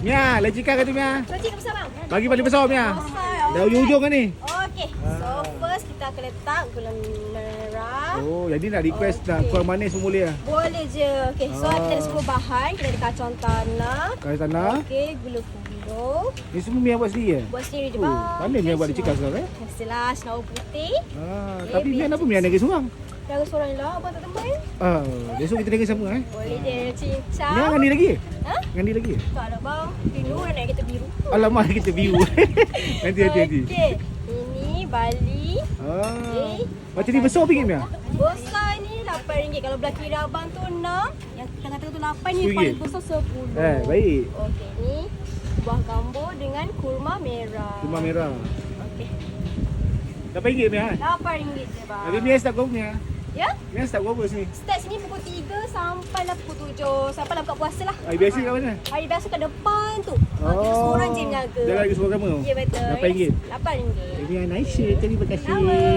Mia, lecikan ke tu Mia? Logik besar bang. Bagi paling besar Mia. Besar. Dah ujung kan ni? Okey. So first kita akan letak gula merah. Oh, jadi nak request nak kurang manis pun boleh lah. Boleh je. Okey, so Ah. kita ada 10 bahan. Kita ada kacang tanah. Kari tanah. Okey, gula pulau. Ni semua Mia buat sendiri ya? Buat sendiri je Oh, bang. pandai Mia buat lecikan sekarang eh? Mestilah senaru putih. Tapi Mia kenapa Mia negeri seorang? Jaga seorang je lah, abang tak teman. Besok kita negeri sama eh? Boleh je, cincang. Mia ngandi lagi? Ha? Ngandi lagi? Tak ada bang. Biru dah naik kereta biru. Alamak kita biru. Nanti. Okey. Ini Bali. Ah. Macam ni besar pinggit Mia? Besar ni RM8. Kalau belah kiri abang tu 6. Yang tengah-tengah tu 8 ni RM10. paling besar 10. Baik. Okey, ni buah gambo dengan kurma merah. Kurma merah. Okey. RM8 Mia? RM8 je bang. Tapi Mia start berapa Mia? Ya? Mia start berapa sini? Start sini pukul 3 sampailah pukul 7. Sampailah buka puasa lah. Hari biasa kat mana? Hari biasa kat depan tu. Kita seorang je yang jaga. Jaga lagi seorang kamu? Ya betul. RM8. RM8. Mia nice. Terima kasih. Sama.